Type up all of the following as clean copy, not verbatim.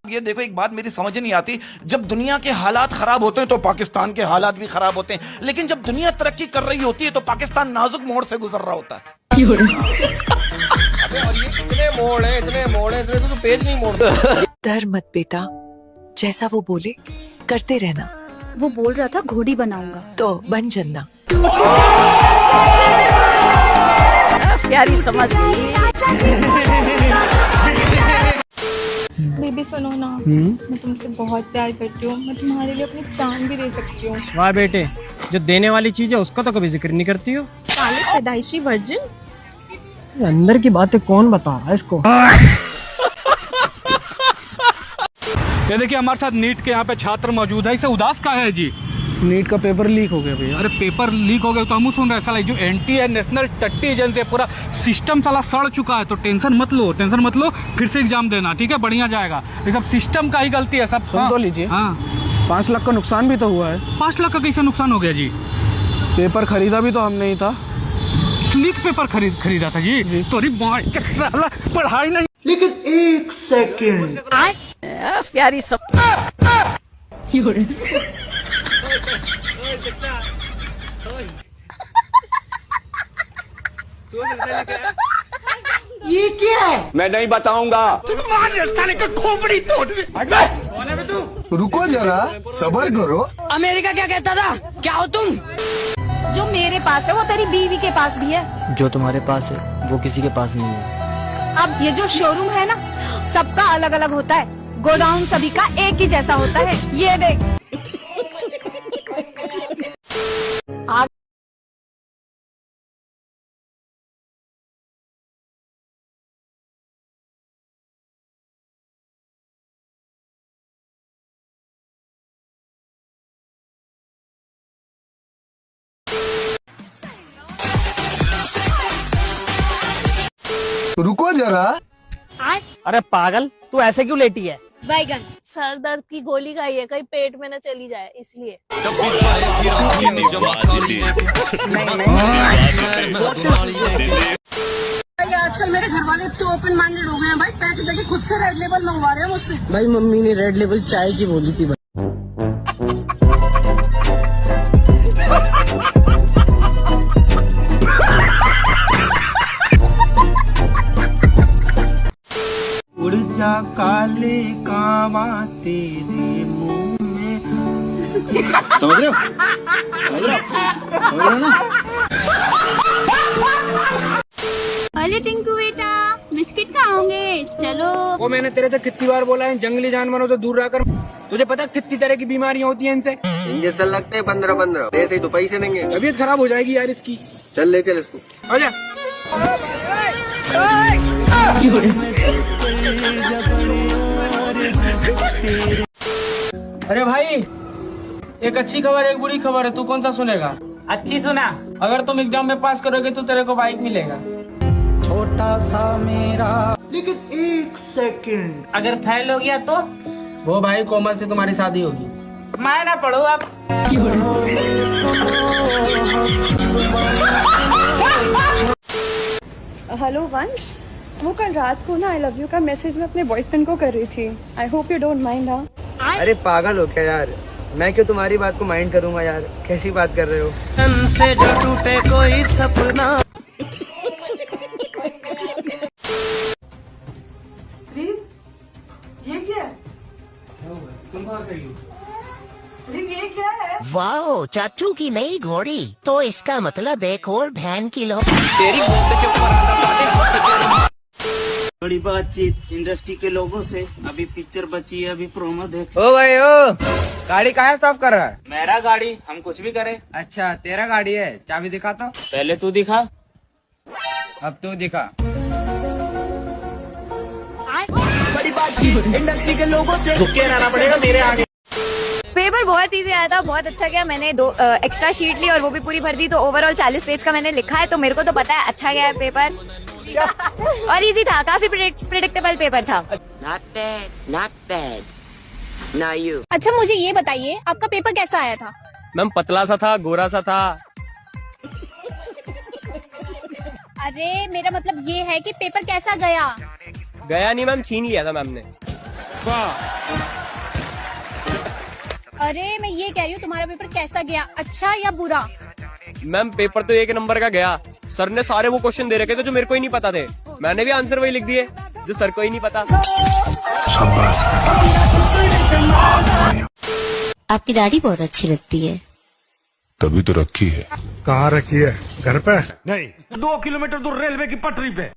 ये देखो, एक बात मेरी समझ नहीं आती, जब दुनिया के हालात खराब होते हैं तो पाकिस्तान के हालात भी खराब होते हैं, लेकिन जब दुनिया तरक्की कर रही होती है तो पाकिस्तान नाजुक मोड़ से गुजर रहा होता है। अबे और ये इतने मोड़ है, तो पेज नहीं मोड़ता। डर मत बेटा, जैसा वो बोले करते रहना। वो बोल रहा था घोड़ी बनाऊंगा, तो बन जन्ना। प्यारी समझ गई। बेबी सुनो ना, मैं तुमसे बहुत प्यार करती हूँ। मैं तुम्हारे लिए अपनी जान भी दे सकती हूँ। वाह बेटे, जो देने वाली चीज है उसका तो कभी जिक्र नहीं करती हो। साले पैदाइशी वर्जिन। अंदर की बातें कौन बता रहा है इसको? ये देखिए, हमारे साथ नीट के यहाँ पे छात्र मौजूद है। इसे उदास का है जी? नीट का पेपर लीक हो गया भैया। अरे पेपर लीक हो गया तो हम सुन रहे हैं। साला जो एनटी है, नेशनल टट्टी एजेंसी है, पूरा सिस्टम साला सड़ चुका है। तो टेंशन मत लो, फिर से एग्जाम देना, ठीक है? बढ़िया जाएगा। ये सब सिस्टम का ही गलती है सब। सुन तो लीजिए, हाँ 5 लाख का नुकसान भी तो हुआ है। 5 लाख का कैसे नुकसान हो गया जी? पेपर खरीदा भी तो हमने ही था। लीक पेपर खरीदा था जी? तो साला पढ़ाई नहीं। लेकिन 1 सेकंड, प्यारी सब। ये क्या है? मैं नहीं बताऊंगा। साले का खोपड़ी तोड़। रुको जरा, सबर करो। अमेरिका क्या कहता था? क्या हो तुम? जो मेरे पास है वो तेरी बीवी के पास भी है। जो तुम्हारे पास है वो किसी के पास नहीं है। अब ये जो शोरूम है ना, सबका अलग अलग होता है, गोडाउन सभी का एक ही जैसा होता है। ये देख। रुको जरा। अरे पागल, तू ऐसे क्यों लेटी है? बैगन। सर दर्द की गोली खाई है, कहीं पेट में न चली जाए इसलिए। आजकल मेरे घर वाले तो ओपन माइंडेड हो गए हैं भाई। पैसे देके खुद से रेड लेबल मंगवा रहे हैं मुझसे। भाई मम्मी ने रेड लेबल चाय की बोली थी। उड़ जा काले कावा तेरे मुंह में। समझ रहे हो ना? अरे टिंकू बेटा, बिस्किट खाओगे? चलो। वो मैंने तेरे से कितनी बार बोला है, जंगली जानवरों से दूर रहकर। तुझे पता है कितनी तरह की बीमारियां होती हैं इनसे? इंजेक्शन लगते हैं 15-15। ऐसे ही तो पैसे देंगे। तबीयत खराब हो जाएगी यार इसकी। चल ले चल इसको। आजा। अरे भाई, एक अच्छी खबर एक बुरी खबर है, तू कौन सा सुनेगा? अच्छी सुना। अगर तुम एग्जाम में पास करोगे तो तेरे को बाइक मिलेगा। छोटा सा मेरा। लेकिन 1 सेकंड, अगर फेल हो गया तो वो भाई कोमल से तुम्हारी शादी होगी। मैं ना पढ़ू अब। हेलो वंश, वो कल रात को ना आई लव यू का मैसेज मैं अपने बॉयफ्रेंड को कर रही थी। I hope you don't mind. हाँ अरे पागल हो क्या यार? मैं क्यों तुम्हारी बात को माइंड करूंगा यार? कैसी बात कर रहे हो? से जो टूटे कोई सपना। ये क्या है? तुम कहाँ गई हो? ये क्या है? वाओ, चाचू की नई घोड़ी। तो इसका मतलब एक और बहन की लो। बड़ी बातचीत इंडस्ट्री के लोगों से। अभी पिक्चर बची है, अभी प्रोमो देख। ओ भाई ओ, गाड़ी काहे साफ कर रहा है? मेरा गाड़ी, हम कुछ भी करें। अच्छा तेरा गाड़ी है, चाबी दिखा तो। पहले तू दिखा। अब तू दिखा। बड़ी बातचीत इंडस्ट्री के लोगों से। झुके रहना पड़ेगा मेरे आगे। पेपर बहुत इजी आया था, बहुत अच्छा गया। मैंने 2 एक्स्ट्रा शीट ली और वो भी पूरी भर दी, तो ओवरऑल 40 पेज का मैंने लिखा है। तो मेरे को तो पता है अच्छा गया है पेपर। और इजी था, काफी प्रेडिक्टेबल पेपर था। Not bad, not bad. Now you. अच्छा मुझे ये बताइए, आपका पेपर कैसा आया था? मैम पतला सा था, गोरा सा था। अरे मेरा मतलब ये है कि पेपर कैसा गया? गया नहीं मैम, छीन लिया था मैम ने। अरे मैं ये कह रही हूँ तुम्हारा पेपर कैसा गया, अच्छा या बुरा? मैम पेपर तो 1 नंबर का गया। सर ने सारे वो क्वेश्चन दे रखे थे जो मेरे को ही नहीं पता थे। मैंने भी आंसर वही लिख दिए जो सर को ही नहीं पता। आपकी दाढ़ी बहुत अच्छी लगती है। तभी तो रखी है। कहाँ रखी है? घर पे नहीं, 2 किलोमीटर दूर रेलवे की पटरी पे।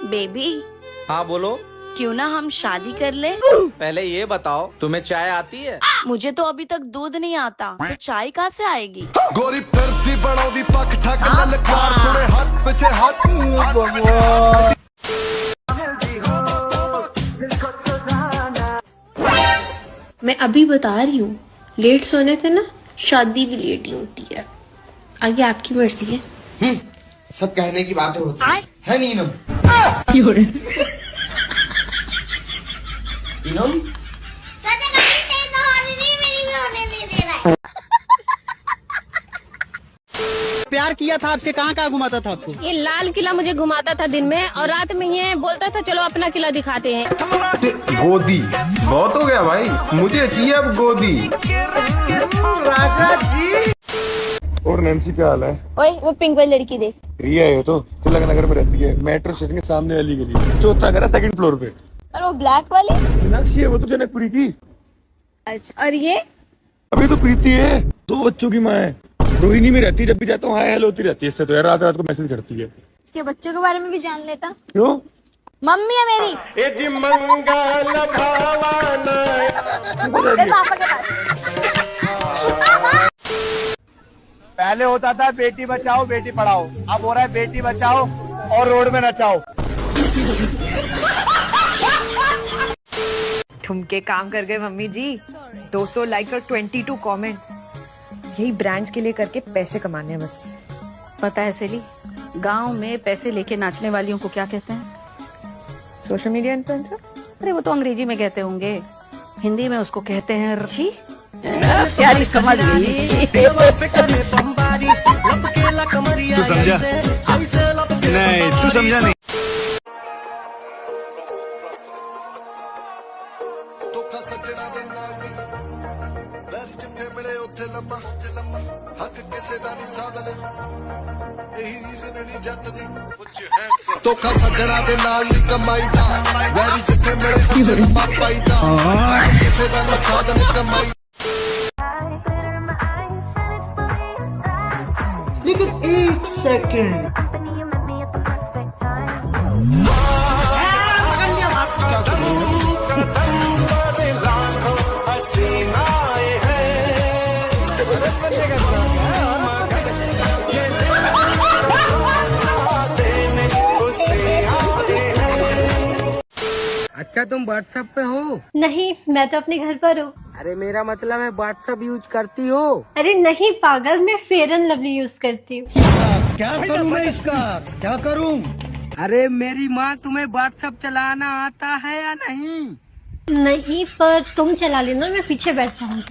बेबी हाँ बोलो। क्यों ना हम शादी कर ले? पहले ये बताओ तुम्हें चाय आती है? मुझे तो अभी तक दूध नहीं आता, तो चाय कहाँ से आएगी? गोरी फिरती बड़ोदी पक ठक ललकार सुने हाथ पीछे हाथ। मैं अभी बता रही हूँ, लेट सोने से ना शादी भी लेट ही होती है। आगे आपकी मर्जी है। सब कहने की बातें होती है नीनम। नीनम प्यार किया था आपसे, कहाँ कहाँ घुमाता था आपको? ये लाल किला मुझे घुमाता था दिन में, और रात में ये बोलता था चलो अपना किला दिखाते हैं। गोदी बहुत हो गया भाई, मुझे चाहिए अब गोदी। राजा जी। और नैन्सी क्या हाल है? ओए वो पिंक वाली लड़की देख। रिया है तो तिलक नगर में रहती है, मेट्रो स्टेशन के सामने वाली गली, चौथा घर है, 2nd फ्लोर पे। और वो ब्लैक वाली? मीनाक्षी है, वो तो जनकपुरी की। अच्छा, और ये? अभी तो प्रीति है, 2 बच्चों की माँ है, रोहिणी में रहती है। जब भी जाता हूँ हाय हेलो होती रहती है इससे, तो यार रात रात को मैसेज करती है। इसके बच्चों के बारे में भी जान लेता। क्यों? मम्मी है मेरी। पापा के पास। पहले होता था बेटी बचाओ बेटी पढ़ाओ, अब हो रहा है बेटी बचाओ और रोड में नचाओ। ठुमके काम कर गए मम्मी जी। 200 लाइक्स और 22 कमेंट्स। यही ब्रांड्स के लिए करके पैसे कमाने हैं बस। पता है सेली, गांव में पैसे लेके नाचने वालियों को क्या कहते हैं? Social media influencer. अरे वो तो अंग्रेजी में कहते होंगे, हिंदी में उसको कहते हैं जी प्यारी समझ गई। तू समझा? नहीं तू समझा नहीं। सज्जना दे नाल बैर जिथे मिले उथे लम्मा हक किसे दा नहीं साधन यही रीजन नहीं जत दी धोखा सज्जना दे नाल नहीं कमाई दा बैर जिथे मिले उथे लम्मा पाई दा किसे दा नहीं साधन कमाई। लेकिन 1 सेकंड, अच्छा तुम व्हाट्सएप पे हो? नहीं, मैं तो अपने घर पर हूँ। अरे मेरा मतलब है व्हाट्सएप यूज करती हो? अरे नहीं पागल, मैं फेयर एंड लवली यूज करती हूँ। क्या करूं मैं इसका, क्या करूं? अरे मेरी माँ, तुम्हें व्हाट्सएप चलाना आता है या नहीं? नहीं, पर तुम चला लेना, मैं पीछे बैठ जाऊंगी।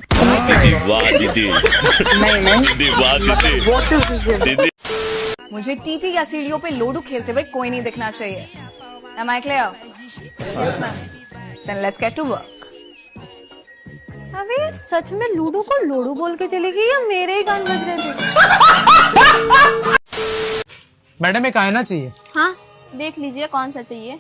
मुझे टीटी या सीढ़ियों पे लोडू खेलते हुए कोई नहीं दिखना चाहिए। Am I clear? Yes, ma'am. Then let's get to work. अबे सच में लूडो को लोडू बोल के चलेगी या मेरे ही कान बज रहे थे? मैडम एक आईना चाहिए। हाँ, देख लीजिए कौन सा चाहिए।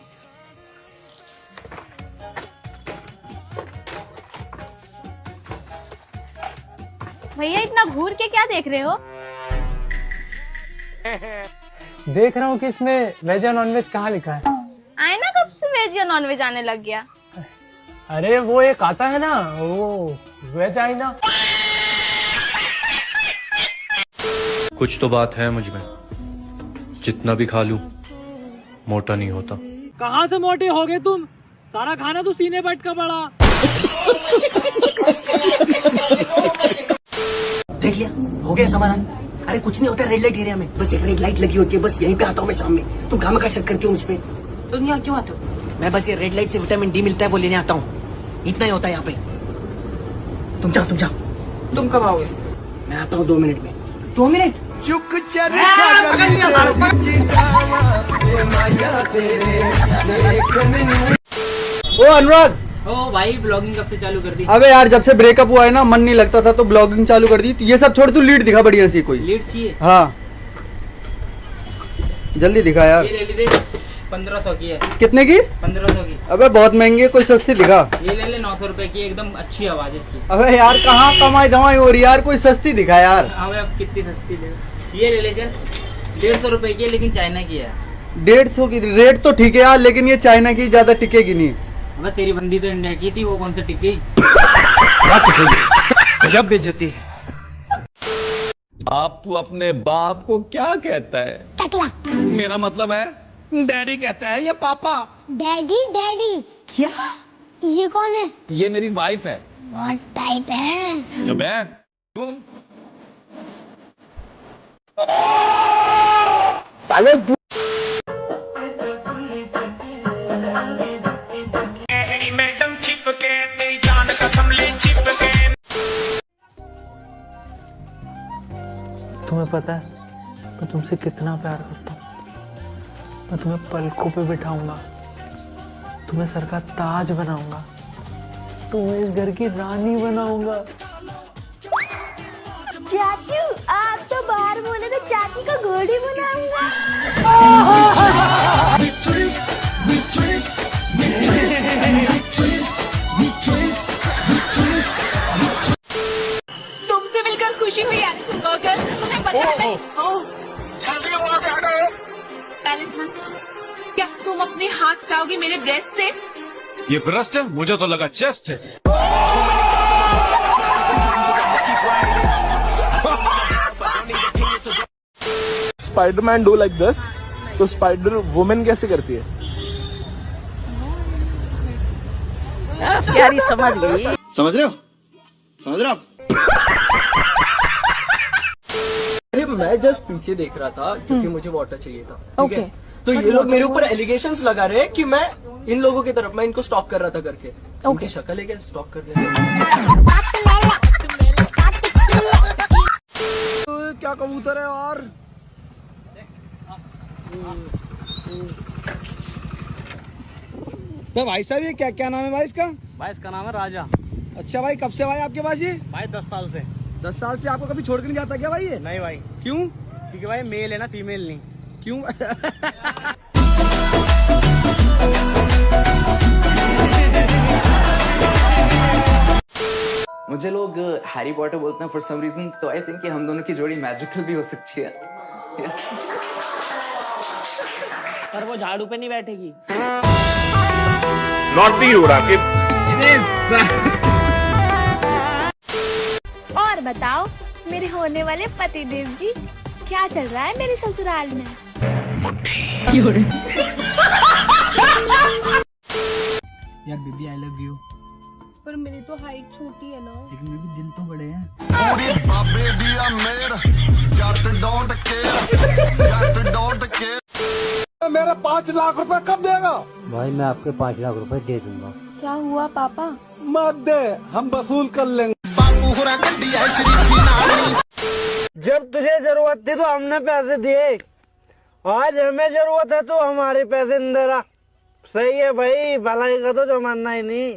भैया इतना घूर के क्या देख रहे हो? देख रहा हूँ कि इसमें वेज या नॉन वेज कहाँ लिखा है। आईना कब से वेज या नॉन वेज आने लग गया? अरे वो एक आता है ना, वो वेज आईना। कुछ तो बात है मुझ में, जितना भी खा लूं मोटा नहीं होता। कहाँ से मोटे हो गए तुम? सारा खाना तो सीने बैठ का पड़ा। देख लिया, हो गया समाधान। अरे कुछ नहीं होता रेड लाइट एरिया में, बस एक रेड लाइट लगी होती है, बस यहीं पे आता हूँ मैं शाम में। तुम काम का शक करती हो मुझ पे? तुम यहाँ क्यों आते हो? मैं बस ये रेड लाइट से विटामिन डी मिलता है वो लेने आता हूँ, इतना ही होता है यहाँ पे। तुम जाओ तुम जाओ। तुम कब आओगे? मैं आता हूँ 2 मिनट में। 2 मिनट? चुक चर ओ अनुराग, ओ भाई ब्लॉगिंग कब से चालू कर दी? अबे यार जब से ब्रेकअप हुआ है ना, मन नहीं लगता था तो ब्लॉगिंग चालू कर दी। तो ये सब छोड़, तू लीड दिखा बढ़िया सी कोई। लीड चाहिए? हाँ जल्दी दिखा यार। ये ले ली, 1500 की है। कितने की? 1500 की। अबे बहुत महंगी है, कोई सस्ती दिखा। ये ले ले 900 रुपए की, एकदम अच्छी आवाज है इसकी। अबे यार कहाँ कमाई धमाई हो रही यार, कोई सस्ती दिखा यार। अबे अब कितनी सस्ती ले? ये ले ले चल, 150 रुपए की है लेकिन चाइना की है। 150 की रेट तो ठीक है यार, लेकिन ये चाइना की ज्यादा टिकेगी नहीं। अबे तेरी बंदी तो इंडिया की थी, वो कौन सी टिकी? जब बेइज्जती। आप तो अपने बाप को क्या कहता है? टकला। मेरा मतलब है डैडी कहता है या पापा? Daddy daddy. क्या? ये कौन है? ये मेरी वाइफ है। बहुत टाइट है। जब है तुम मैडम चिपके तेरी जान कसम ले चिपके। तुम्हें पता है मैं तुमसे कितना प्यार करता हूँ। मैं तुम्हें पलकों पे बिठाऊंगा, तुम्हें सर का ताज बनाऊंगा, तुम्हें इस घर की रानी बनाऊंगा। चाचू आप तो बाहर बोले तो चाची का घोड़ी बनाऊंगा। तुमसे मिलकर खुशी हुई एलिसन बर्गर। तुम्हें पता है एलिसन, क्या तुम अपने हाथ हटाओगे मेरे ब्रेस्ट से? ये ब्रेस्ट है, मुझे तो लगा चेस्ट है। स्पाइडरमैन डू लाइक दिस, तो स्पाइडर वुमेन कैसे करती है? प्यारी समझ गई। समझ रहे हो? समझ रहे हो आप? अरे मैं जस्ट पीछे देख रहा था क्योंकि मुझे वाटर चाहिए था। ठीक है? तो ये लोग मेरे ऊपर एलिगेशंस लगा रहे हैं कि मैं इन लोगों की तरफ, मैं इनको स्टॉक कर रहा था करके। उनकी शक्ल है क्या स्टॉक कर रहे? क्या कबूतर है यार। भाई साहब ये क्या क्या नाम है भाई इसका? भाई इसका नाम है राजा। अच्छा भाई, कब से भाई आपके पास ये? भाई 10 साल से। 10 साल से आपको कभी छोड़ के नहीं जाता क्या भाई ये? नहीं भाई। क्यों? क्योंकि भाई मेल है ना, फीमेल नहीं। क्यों? मुझे लोग हैरी पॉटर बोलते हैं फॉर सम रीजन, तो आई थिंक कि हम दोनों की जोड़ी मैजिकल भी हो सकती है। पर वो झाड़ू पे नहीं बैठेगी। नॉटी हो रहा कि और बताओ मेरे होने वाले पतिदेव जी, क्या चल रहा है मेरे ससुराल में? यार बेबी आई लव यू। पर मेरी तो हाइट छोटी है ना। लेकिन बेबी दिल तो बड़े हैं। पूरी बाबे दिया मेर Jatt don't care, Jatt don't care. मेरा 5 लाख रुपए कब देगा? भाई मैं आपके 5 लाख रुपए दे दूंगा। क्या हुआ पापा? मत दे, हम वसूल कर लेंगे। जब तुझे जरूरत थी तो हमने पैसे दिए, आज हमें जरूरत है तो हमारे पैसे नहीं दे रहा। सही है भाई, भलाई का तो जमाना ही नहीं।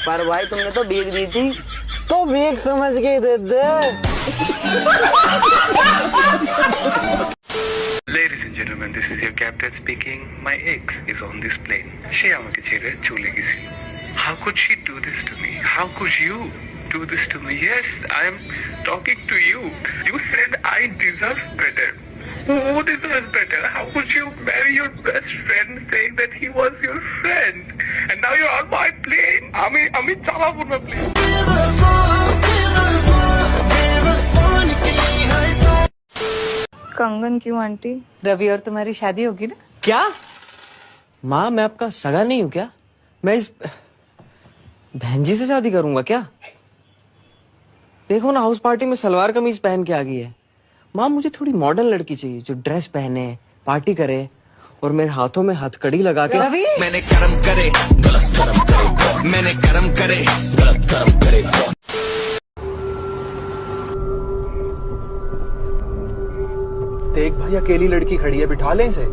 पर भाई तुमने तो भीख दी थी, तो भीख समझ के दे दे। Ladies and gentlemen, this is your captain speaking. My ex is on this plane. She আমাকে ছেড়ে চলে গেছে। How could she do this to me? How could you do this to me? Yes, I am talking to you. You said I deserve better. Who deserves better? How could you marry your best friend saying that he was your friend? And now you're on my plane. আমি চালাবো না plane. कंगन क्यों aunty? Ravi और तुम्हारी शादी होगी ना? क्या माँ, मैं आपका सगा नहीं हूँ क्या? मैं इस बहन जी से शादी करूंगा क्या? देखो ना, हाउस पार्टी में सलवार कमीज पहन के आ गई है। माँ मुझे थोड़ी मॉडर्न लड़की चाहिए जो ड्रेस पहने, पार्टी करे और मेरे हाथों में हथकड़ी लगा के। रवि मैंने कर्म करे गलत कर्म करे, मैंने कर्म करे गलत कर्म करे। देख भाई अकेली लड़की खड़ी है, बिठा ले इसे।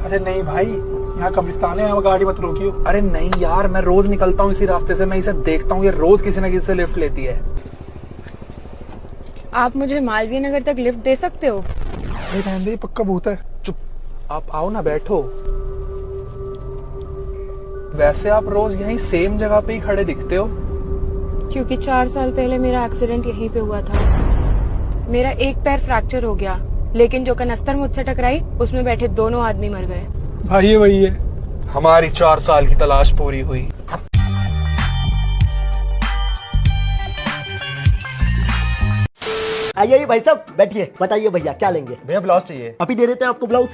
अरे नहीं भाई, यहाँ कब्रिस्तान है, यहाँ गाड़ी मत रोकियो। अरे नहीं यार, मैं रोज निकलता हूँ इसी रास्ते से, मैं इसे देखता हूँ, ये रोज किसी न किसी से लिफ्ट लेती है। आप मुझे मालवीय नगर तक लिफ्ट दे सकते हो? अरे रहने दे, पक्का भूत है। चुप, आप आओ ना, बैठो। वैसे आप रोज यहीं सेम जगह पे ही खड़े दिखते हो। क्योंकि 4 साल पहले मेरा एक्सीडेंट यहीं पे हुआ था। मेरा एक पैर फ्रैक्चर हो गया, लेकिन जो कनस्तर मुझसे टकराई उसमें बैठे दोनों आदमी मर गए। भाई ये वही है, हमारी 4 साल की तलाश पूरी हुई। आइए भाई साहब, बैठिए। बताइए भैया क्या लेंगे? भैया ब्लाउज चाहिए। अभी दे देते हैं आपको ब्लाउज।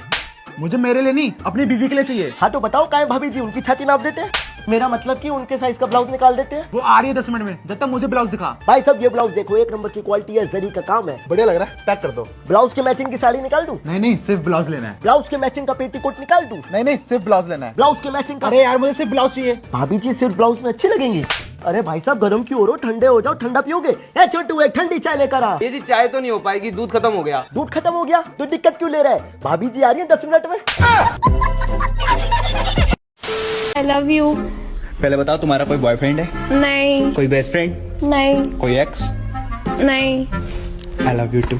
मुझे मेरे लिए नहीं, अपनी बीवी के लिए चाहिए। हाँ तो बताओ, काहे भाभी जी उनकी छाती नाप देते हैं? मेरा मतलब कि उनके साइज का ब्लाउज निकाल देते हैं। वो आ रही है 10 मिनट में, जब तक मुझे ब्लाउज दिखा। भाई साहब ये ब्लाउज देखो, 1 नंबर की क्वालिटी है, जरी का काम है, बढ़िया लग रहा है, पैक कर दो। ब्लाउज के मैचिंग की साड़ी निकाल दूं? नहीं, सिर्फ ब्लाउज लेना है। ब्लाउज के मैचिंग का पेटीकोट निकाल दूं? नहीं, सिर्फ ब्लाउज लेना है। ब्लाउज के मैचिंग का? अरे यार, मुझे सिर्फ ब्लाउज चाहिए। भाभी जी सिर्फ ब्लाउज में अच्छी लगेंगी। अरे भाई साहब गर्म क्यों हो रहे हो, ठंडे हो जाओ, ठंडा पियोगे? ए छोटू, एक ठंडी चाय लेकर आ। ये जी चाय तो नहीं हो पाएगी, दूध खत्म हो गया। दूध खत्म हो गया तो दिक्कत क्यों ले रहा है? भाभी जी आ रही है 10 मिनट में। आई लव यू। पहले बताओ, तुम्हारा कोई बॉयफ्रेंड है? नहीं। कोई बेस्ट फ्रेंड? नहीं। कोई एक्स? नहीं। I love you too.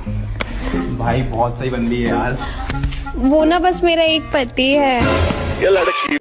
भाई बहुत सही बंदी है यार। वो ना बस मेरा एक पति है। ये लड़की